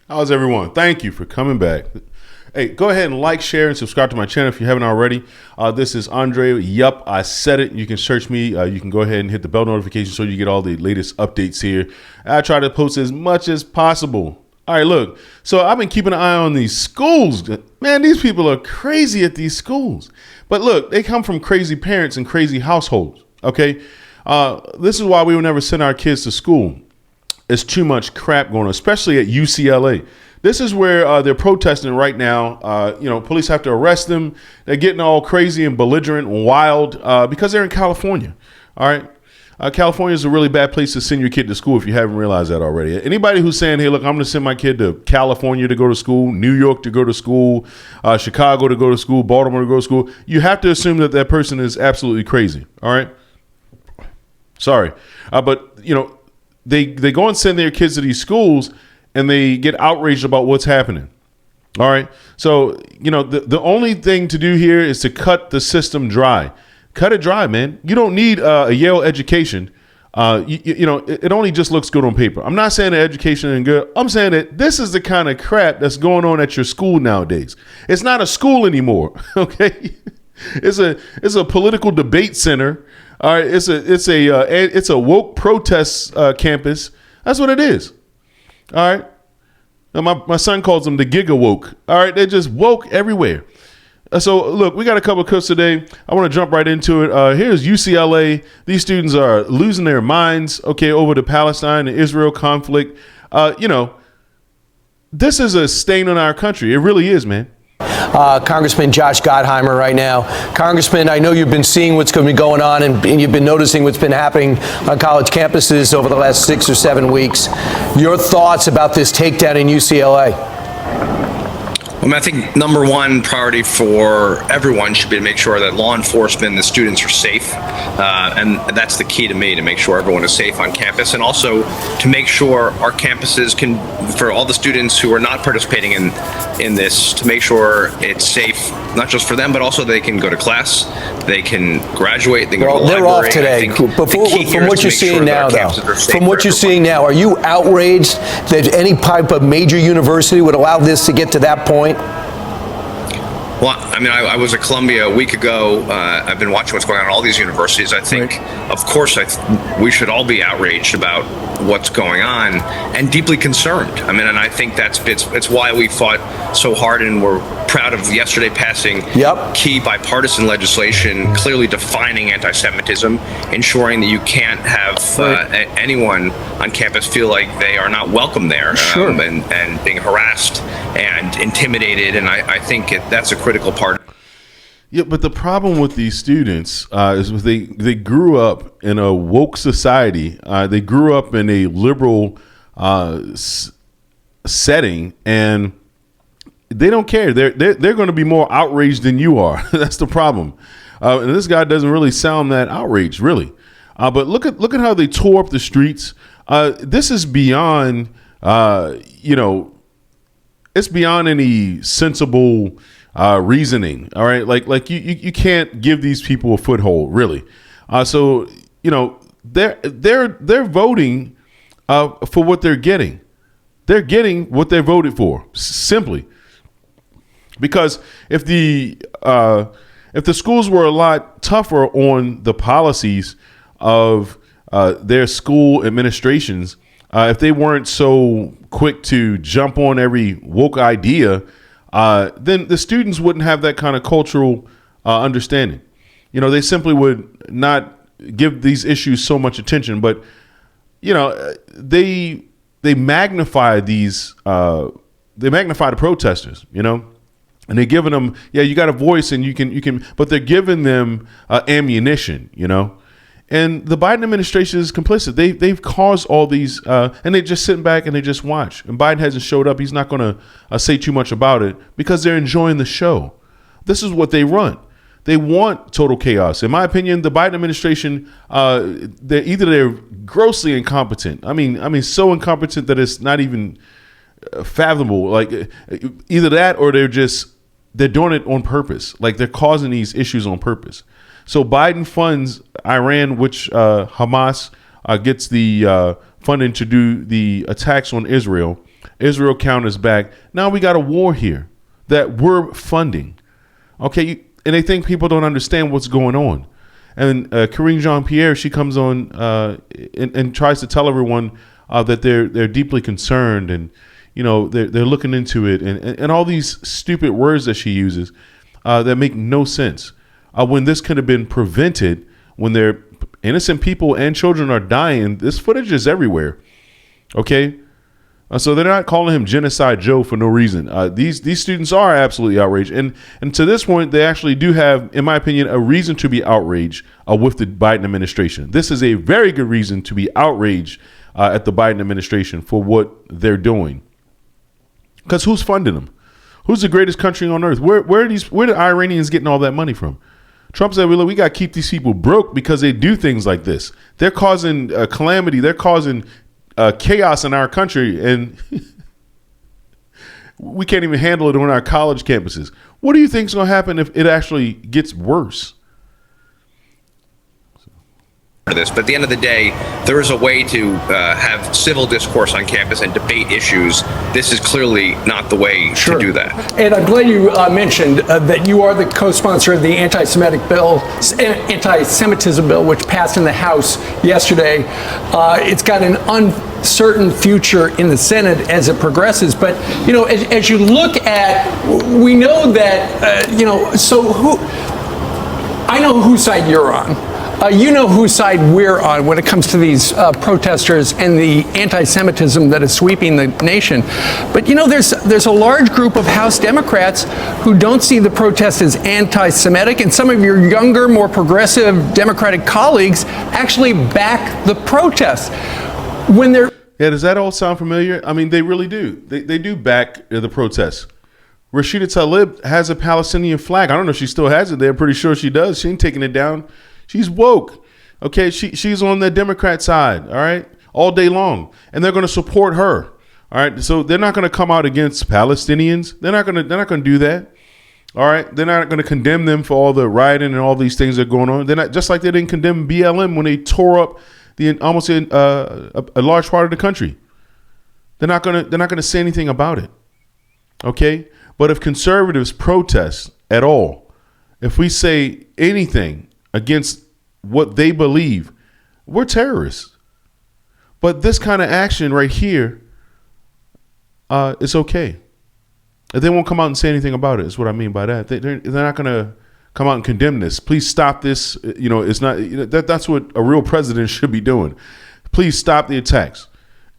How's everyone? Thank you for coming back. Hey, go ahead and like, share, and subscribe to my channel if you haven't already. This is Andre. Yup, I said it. You can search me. You can go ahead and hit the bell notification so you get all the latest updates here. I try to post as much as possible. All right, look. So I've been keeping an eye on these schools. Man, these people are crazy at these schools. But look, they come from crazy parents and crazy households. Okay, this is why we will never send our kids to school. There's too much crap going on, especially at UCLA. This is where they're protesting right now. Police have to arrest them. They're getting all crazy and belligerent and wild because they're in California. All right. California is a really bad place to send your kid to school if you haven't realized that already. Anybody who's saying, hey, look, I'm going to send my kid to California to go to school, New York to go to school, Chicago to go to school, Baltimore to go to school, you have to assume that that person is absolutely crazy. All right. Sorry. They go and send their kids to these schools and they get outraged about what's happening. All right. So, the only thing to do here is to cut the system dry. Cut it dry, man. You don't need a Yale education. It only just looks good on paper. I'm not saying that education isn't good. I'm saying that this is the kind of crap that's going on at your school nowadays. It's not a school anymore. OK, it's a political debate center. All right, it's a woke protest campus. That's what it is. All right, now my son calls them the giga woke. All right, they're just woke everywhere. So look, we got a couple of clips today. I want to jump right into it. Here's UCLA. These students are losing their minds. Okay, over the Palestine and Israel conflict. This is a stain on our country. It really is, man. Congressman Josh Gottheimer right now. Congressman, I know you've been seeing what's going to be going on and you've been noticing what's been happening on college campuses over the last 6 or 7 weeks. Your thoughts about this takedown in UCLA? I think number one priority for everyone should be to make sure that law enforcement and the students are safe. And that's the key to me, to make sure everyone is safe on campus, and also to make sure our campuses can, for all the students who are not participating in this, to make sure it's safe, not just for them, but also they can go to class, they can graduate, they can go to the library. They're off today. From what you're seeing now, though, from what you're seeing now, are you outraged that any type of major university would allow this to get to that point? Well, I was at Columbia a week ago. I've been watching what's going on at all these universities. I think, right. Of course, we should all be outraged about what's going on and deeply concerned. And I think it's why we fought so hard and we're proud of yesterday passing key bipartisan legislation, clearly defining anti-Semitism, ensuring that you can't have anyone on campus feel like they are not welcome there, and being harassed and intimidated. And I think that's a critical part. Yeah, but the problem with these students is they grew up in a woke society. They grew up in a liberal setting, and they don't care. They're going to be more outraged than you are. That's the problem. And this guy doesn't really sound that outraged, really. But look at how they tore up the streets. This is beyond, it's beyond any sensible reasoning. All right, like you can't give these people a foothold, really. So they're voting for what they're getting. They're getting what they voted for, simply. Because if the schools were a lot tougher on the policies of their school administrations, if they weren't so quick to jump on every woke idea, then the students wouldn't have that kind of cultural understanding. They simply would not give these issues so much attention. But they magnify these. They magnify the protesters. And they're giving them, you got a voice and you can, but they're giving them ammunition. And the Biden administration is complicit. They've caused all these, and they're just sitting back and they just watch. And Biden hasn't showed up. He's not going to say too much about it because they're enjoying the show. This is what they run. They want total chaos. In my opinion, the Biden administration, they're grossly incompetent. I mean, so incompetent that it's not even fathomable. Like either that or they're doing it on purpose. Like they're causing these issues on purpose. So Biden funds Iran, which Hamas gets the funding to do the attacks on Israel. Israel counters back. Now we got a war here that we're funding. Okay, and they think people don't understand what's going on. And Karine Jean-Pierre, she comes on and tries to tell everyone that they're deeply concerned, and they're looking into it, and all these stupid words that she uses that make no sense. When this could have been prevented, when their innocent people and children are dying, this footage is everywhere. Okay. So they're not calling him Genocide Joe for no reason. These students are absolutely outraged. And to this point, they actually do have, in my opinion, a reason to be outraged with the Biden administration. This is a very good reason to be outraged at the Biden administration for what they're doing. Because who's funding them? Who's the greatest country on earth? Where are the Iranians getting all that money from? Trump said, we got to keep these people broke because they do things like this. They're causing calamity. They're causing chaos in our country, and we can't even handle it on our college campuses. What do you think is going to happen if it actually gets worse? This, but at the end of the day, there is a way to have civil discourse on campus and debate issues. This is clearly not the way to do that. And I'm glad you mentioned that you are the co-sponsor of the anti-Semitic bill, anti-Semitism bill, which passed in the House yesterday. It's got an uncertain future in the Senate as it progresses. But as you look at, we know that I know whose side you're on. You know whose side we're on when it comes to these protesters and the anti-Semitism that is sweeping the nation. But there's a large group of House Democrats who don't see the protests as anti-Semitic, and some of your younger, more progressive Democratic colleagues actually back the protests. Does that all sound familiar? I mean, they really do. They do back the protests. Rashida Tlaib has a Palestinian flag. I don't know if she still has it there. I'm pretty sure she does. She ain't taking it down. She's woke. Okay, she's on the Democrat side, all right, all day long. And they're going to support her. All right. So they're not going to come out against Palestinians. They're not going to do that. All right. They're not going to condemn them for all the rioting and all these things that are going on. They're not, just like they didn't condemn BLM when they tore up almost a large part of the country. They're not going to say anything about it. Okay. But if conservatives protest at all, if we say anything against what they believe, we're terrorists. But this kind of action right here is okay. They won't come out and say anything about it, is what I mean by that. They're not going to come out and condemn this. Please stop this. It's not that's what a real president should be doing. Please stop the attacks.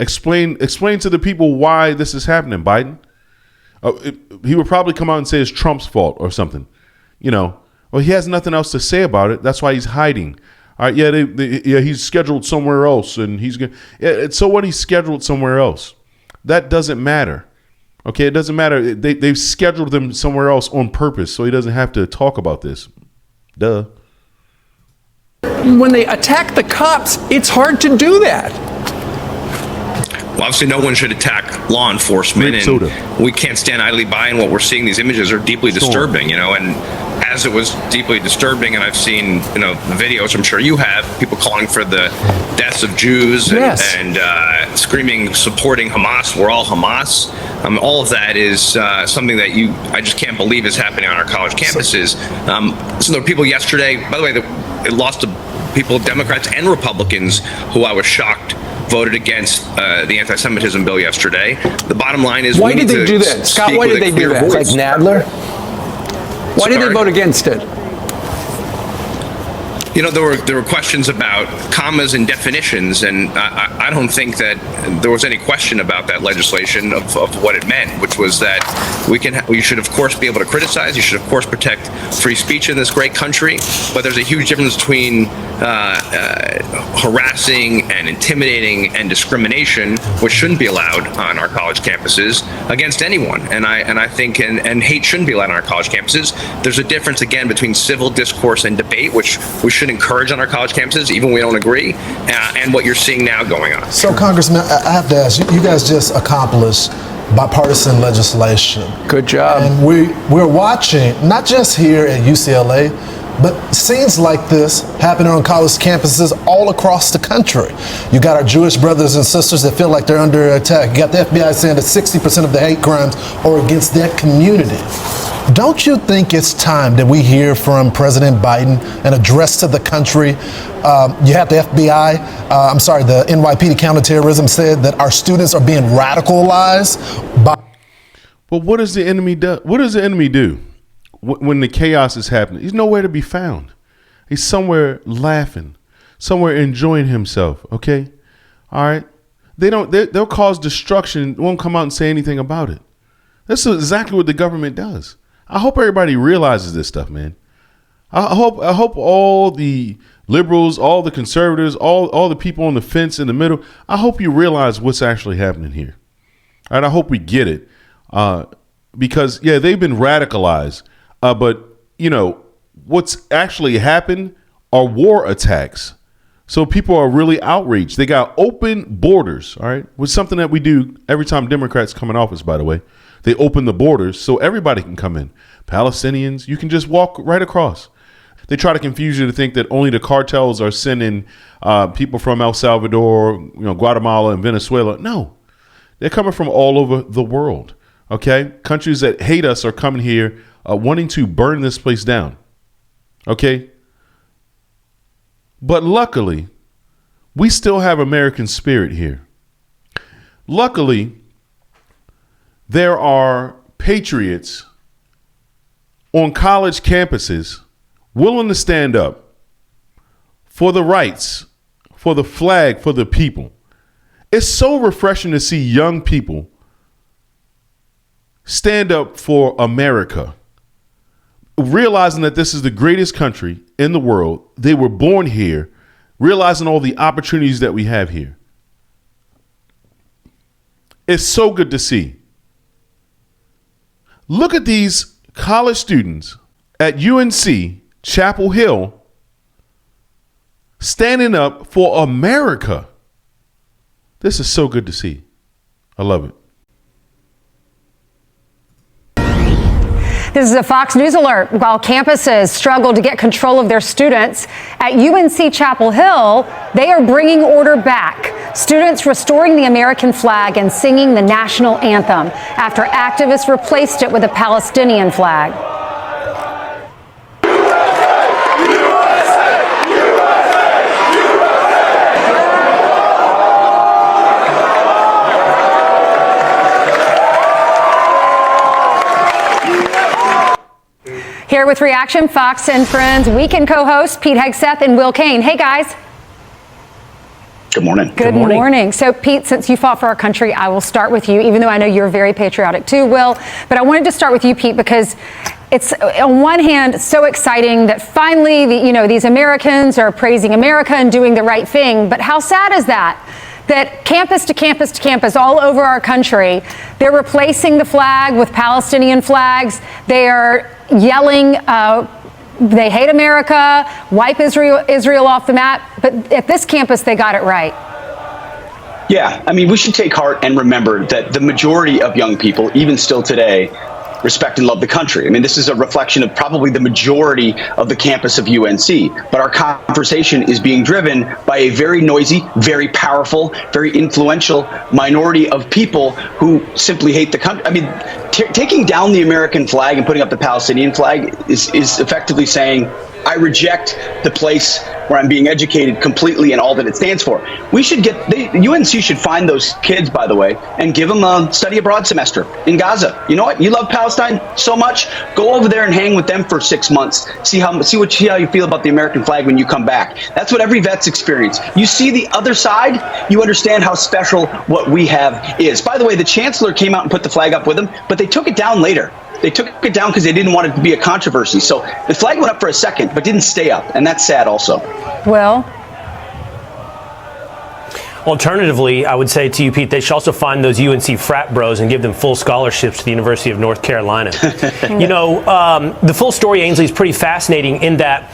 Explain to the people why this is happening, Biden. He would probably come out and say it's Trump's fault or something, Well, he has nothing else to say about it. That's why he's hiding. All right, he's scheduled somewhere else, and he's going. So what? He's scheduled somewhere else. That doesn't matter. Okay, it doesn't matter. They've scheduled him somewhere else on purpose, so he doesn't have to talk about this. Duh. When they attack the cops, it's hard to do that. Well, obviously, no one should attack law enforcement, and we can't stand idly by. And what we're seeing, these images are deeply disturbing, and as it was deeply disturbing, and I've seen, videos, I'm sure you have, people calling for the deaths of Jews and screaming, supporting Hamas. We're all Hamas. All of that is something that I just can't believe is happening on our college campuses. So there were people yesterday, by the way, that it lost to people, Democrats and Republicans, who I was shocked voted against the anti-Semitism bill yesterday. The bottom line is, why did they do that, Scott? Why did they do that? Like Nadler? Why did they vote against it? There were questions about commas and definitions, and I don't think that there was any question about that legislation of what it meant, which was that we should of course be able to criticize. You should of course protect free speech in this great country, but there's a huge difference between harassing and intimidating and discrimination, which shouldn't be allowed on our college campuses against anyone. And I think and hate shouldn't be allowed on our college campuses. There's a difference again between civil discourse and debate, which we should encourage on our college campuses, even when we don't agree, and what you're seeing now going on. So, Congressman, I have to ask you guys just accomplished bipartisan legislation. Good job. And we're watching, not just here at UCLA, But scenes like this happening on college campuses all across the country. You got our Jewish brothers and sisters that feel like they're under attack. You got the FBI saying that 60% of the hate crimes are against their community. Don't you think it's time that we hear from President Biden an address to the country? You have the FBI, the NYPD counterterrorism said that our students are being radicalized by. But what does the enemy do? What does the enemy do when the chaos is happening? He's nowhere to be found. He's somewhere laughing, somewhere enjoying himself. Okay, all right. They'll cause destruction. Won't come out and say anything about it. That's exactly what the government does. I hope everybody realizes this stuff, man. I hope all the liberals, all the conservatives, all the people on the fence in the middle, I hope you realize what's actually happening here. All right, I hope we get it. Because, yeah, they've been radicalized. But, you know, what's actually happened are war attacks. So people are really outraged. They got open borders, all right, which is something that we do every time Democrats come in office, by the way. They open the borders so everybody can come in. Palestinians, you can just walk right across. They try to confuse you to think that only the cartels are sending people from El Salvador, Guatemala and Venezuela. No, they're coming from all over the world. OK, countries that hate us are coming here wanting to burn this place down. OK, but luckily, we still have American spirit here. Luckily, there are patriots on college campuses willing to stand up for the rights, for the flag, for the people. It's so refreshing to see young people stand up for America, realizing that this is the greatest country in the world. They were born here, realizing all the opportunities that we have here. It's so good to see. Look at these college students at UNC Chapel Hill standing up for America. This is so good to see. I love it. This is a Fox News alert. While campuses struggle to get control of their students, at UNC Chapel Hill, they are bringing order back. Students restoring the American flag and singing the national anthem after activists replaced it with a Palestinian flag. Here with reaction, Fox and Friends weekend co-hosts Pete Hegseth and Will Cain. Hey, guys. Good morning. Good morning. So, Pete, since you fought for our country, I will start with you, even though I know you're very patriotic too, Will. But I wanted to start with you, Pete, because it's, on one hand, so exciting that finally, these Americans are praising America and doing the right thing. But how sad is that? That campus to campus to campus all over our country, they're replacing the flag with Palestinian flags. They are yelling, they hate America, wipe Israel off the map. But at this campus, they got it right. Yeah, I mean, we should take heart and remember that the majority of young people, even still today, respect and love the country. I mean, this is a reflection of probably the majority of the campus of UNC. But our conversation is being driven by a very noisy, very powerful, very influential minority of people who simply hate the country. I mean, taking down the American flag and putting up the Palestinian flag is effectively saying, I reject the place where I'm being educated completely and all that it stands for. We should UNC should find those kids, by the way, and give them a study abroad semester in Gaza. You know what? You love Palestine so much. Go over there and hang with them for 6 months. See how you feel about the American flag when you come back. That's what every vet's experience. You see the other side, you understand how special what we have is. By the way, the chancellor came out and put the flag up with him, but they took it down later. They took it down because they didn't want it to be a controversy. So the flag went up for a second, but didn't stay up. And that's sad also. Well, Alternatively, I would say to you, Pete, they should also find those UNC frat bros and give them full scholarships to the University of North Carolina. The full story, Ainsley, is pretty fascinating in that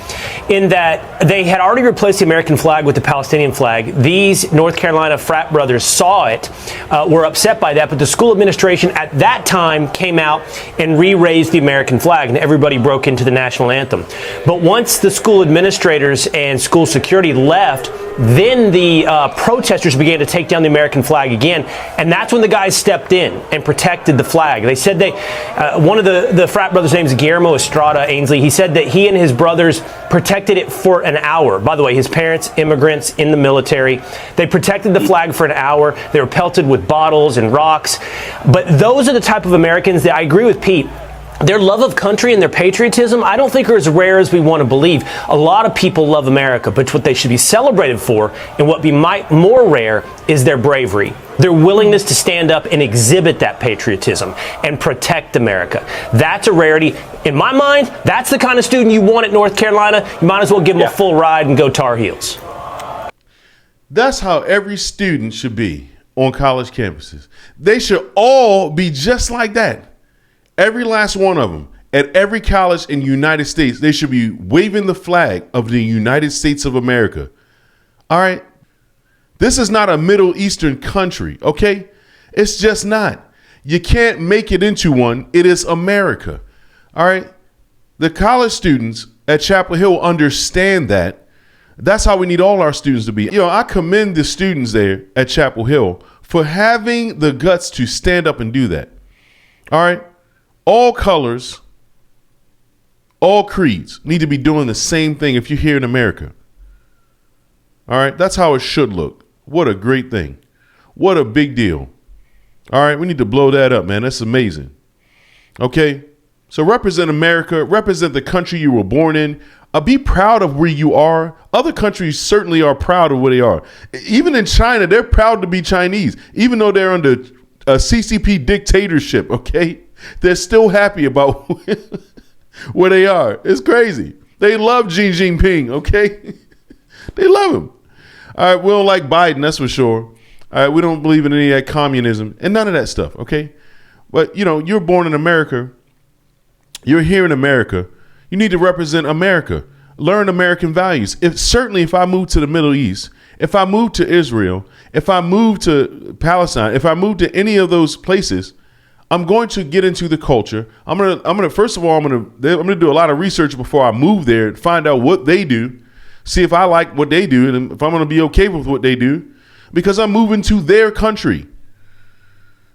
they had already replaced the American flag with the Palestinian flag. These North Carolina frat brothers saw it, were upset by that, but the school administration at that time came out and re-raised the American flag, and everybody broke into the national anthem. But once the school administrators and school security left, then the protesters began to take down the American flag again, and that's when the guys stepped in and protected the flag. They said one of the frat brothers' names is Guillermo Estrada, Ainsley. He said that he and his brothers protected it for an hour. By the way, his parents, immigrants in the military. They protected the flag for an hour. They were pelted with bottles and rocks. But those are the type of Americans that I agree with Pete. Their love of country and their patriotism, I don't think are as rare as we want to believe. A lot of people love America, but what they should be celebrated for and what be more rare is their bravery, their willingness to stand up and exhibit that patriotism and protect America. That's a rarity. In my mind, that's the kind of student you want at North Carolina. You might as well give them a full ride and go Tar Heels. That's how every student should be on college campuses. They should all be just like that. Every last one of them, at every college in the United States, they should be waving the flag of the United States of America. All right? This is not a Middle Eastern country, okay? It's just not. You can't make it into one. It is America. All right? The college students at Chapel Hill understand that. That's how we need all our students to be. I commend the students there at Chapel Hill for having the guts to stand up and do that. All right? All colors, all creeds need to be doing the same thing if you're here in America. All right, that's how it should look. What a great thing. What a big deal. All right, we need to blow that up, man. That's amazing. Okay, so represent America, represent the country you were born in. Be proud of where you are. Other countries certainly are proud of where they are. Even in China, they're proud to be Chinese, even though they're under a CCP dictatorship, okay? They're still happy about where they are. It's crazy. They love Xi Jinping, okay? They love him. All right, we don't like Biden, that's for sure. All right, we don't believe in any of that communism and none of that stuff, okay? But, you're born in America. You're here in America. You need to represent America. Learn American values. Certainly if I move to the Middle East, if I move to Israel, if I move to Palestine, if I move to any of those places, I'm going to get into the culture. I'm gonna first of all, I'm gonna do a lot of research before I move there and find out what they do, see if I like what they do, and if I'm gonna be okay with what they do, because I'm moving to their country.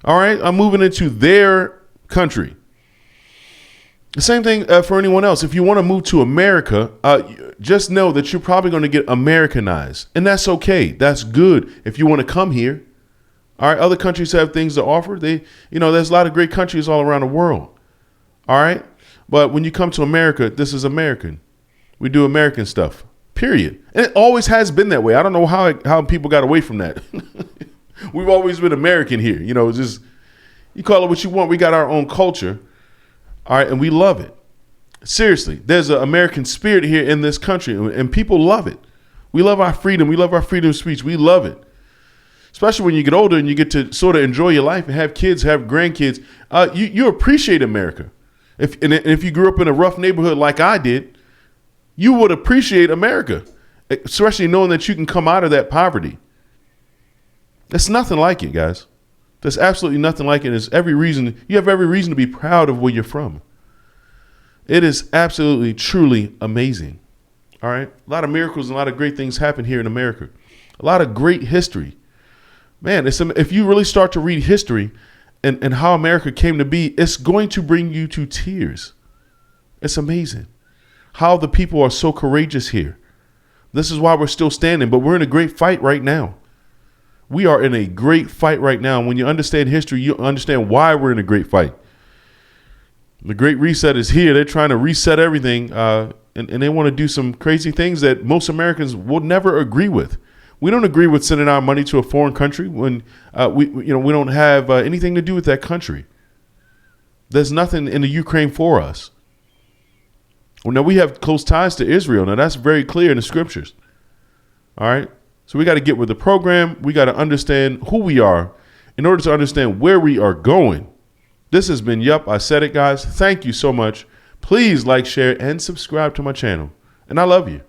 All right, I'm moving into their country. The same thing for anyone else. If you want to move to America, just know that you're probably going to get Americanized, and that's okay. That's good if you want to come here. All right, other countries have things to offer. There's a lot of great countries all around the world. All right, but when you come to America, this is American. We do American stuff, period. And it always has been that way. I don't know how people got away from that. We've always been American here. It's just, you call it what you want. We got our own culture. All right, and we love it. Seriously, there's an American spirit here in this country, and people love it. We love our freedom. We love our freedom of speech. We love it. Especially when you get older and you get to sort of enjoy your life and have kids, have grandkids. You appreciate America. If you grew up in a rough neighborhood like I did, you would appreciate America, especially knowing that you can come out of that poverty. There's nothing like it, guys. There's absolutely nothing like it. You have every reason to be proud of where you're from. It is absolutely, truly amazing. All right. A lot of miracles and a lot of great things happen here in America. A lot of great history. Man, if you really start to read history and how America came to be, it's going to bring you to tears. It's amazing how the people are so courageous here. This is why we're still standing, but we're in a great fight right now. We are in a great fight right now. And when you understand history, you understand why we're in a great fight. The Great Reset is here. They're trying to reset everything, and they want to do some crazy things that most Americans will never agree with. We don't agree with sending our money to a foreign country when we don't have anything to do with that country. There's nothing in the Ukraine for us. Well, now we have close ties to Israel. Now that's very clear in the scriptures. All right. So we got to get with the program. We got to understand who we are in order to understand where we are going. This has been Yup, I Said It, guys. Thank you so much. Please like, share, and subscribe to my channel. And I love you.